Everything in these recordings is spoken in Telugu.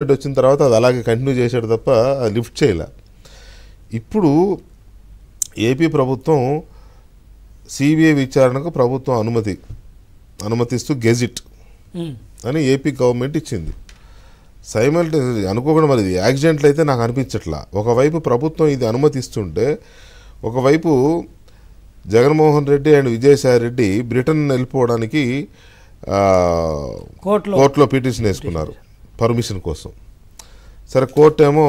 వచ్చిన తర్వాత అది అలాగే కంటిన్యూ చేశాడు తప్ప అది లిఫ్ట్ చేయలే. ఇప్పుడు ఏపీ ప్రభుత్వం సిబిఐ విచారణకు ప్రభుత్వం అనుమతిస్తూ గెజిట్ అని ఏపీ గవర్నమెంట్ ఇచ్చింది. సైమల్టేనియస్లీ అనుకోకుండా మరి ఇది యాక్సిడెంట్లు అయితే నాకు అనిపించట్లా. ఒకవైపు ప్రభుత్వం ఇది అనుమతిస్తుంటే ఒకవైపు జగన్మోహన్ రెడ్డి అండ్ విజయసాయి రెడ్డి బ్రిటన్ వెళ్ళిపోవడానికి కోర్టులో పిటిషన్ వేసుకున్నారు పర్మిషన్ కోసం. సరే కోర్టు ఏమో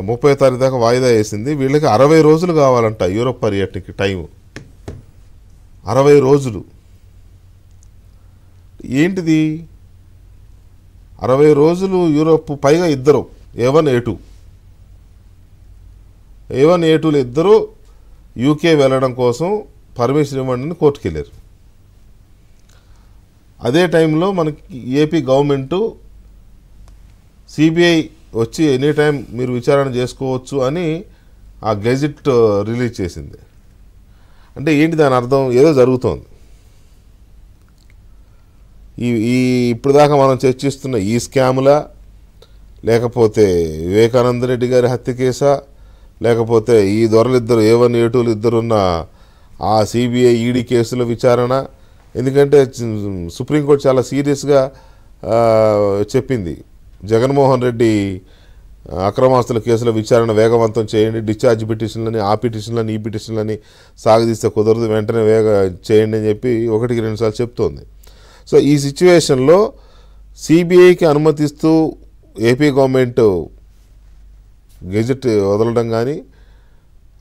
30వ తారీఖు దాకా వాయిదా వేసింది. వీళ్ళకి 60 రోజులు కావాలంట యూరోప్ పర్యటనకి టైం. 60 రోజులు ఏంటిది? 60 రోజులు యూరోప్, పైగా ఇద్దరు A1 A2 ఇద్దరు యూకే వెళ్ళడం కోసం పర్మిషన్ ఇవ్వండి అని కోర్టుకు వెళ్ళారు. అదే టైంలో మనకి ఏపీ గవర్నమెంటు సిబిఐ వచ్చి ఎనీ టైం మీరు విచారణ చేసుకోవచ్చు అని ఆ గెజిట్ రిలీజ్ చేసింది. అంటే ఏంటి దాని అర్థం? ఏదో జరుగుతోంది. ఈ ఇప్పుడు దాకా మనం చర్చిస్తున్న ఈ స్కాములా, లేకపోతే వివేకానంద రెడ్డి గారి హత్య కేసా, లేకపోతే ఈ దొరలిద్దరు A1 A2 ఇద్దరున్న ఆ సిబిఐ ఈడీ కేసుల విచారణ. ఎందుకంటే సుప్రీంకోర్టు చాలా సీరియస్గా చెప్పింది, జగన్మోహన్ రెడ్డి అక్రమాస్తుల కేసుల విచారణ వేగవంతం చేయండి, డిశ్చార్జ్ పిటిషన్లని ఆ పిటిషన్లని ఈ పిటిషన్లని సాగదీస్తే కుదరదు, వెంటనే చేయండి అని చెప్పి 1-2 సార్లు చెప్తోంది. సో ఈ సిచ్యువేషన్లో సిబిఐకి అనుమతిస్తూ ఏపీ గవర్నమెంట్ గెజెట్ వదలడం కానీ,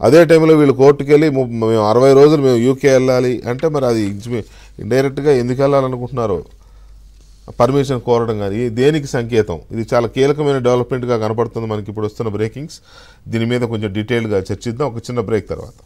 అదే టైంలో వీళ్ళు కోర్టుకు వెళ్ళి మేము 60 రోజులు మేము యూకే వెళ్ళాలి అంటే మరి అది ఇండైరెక్ట్గా ఎందుకు వెళ్ళాలనుకుంటున్నారో పర్మిషన్ కోరడం కానీ దేనికి సంకేతం? ఇది చాలా కీలకమైన డెవలప్మెంట్గా కనపడుతుంది మనకి ఇప్పుడు వస్తున్న బ్రేకింగ్స్. దీని మీద కొంచెం డీటెయిల్గా చర్చిద్దాం ఒక చిన్న బ్రేక్ తర్వాత.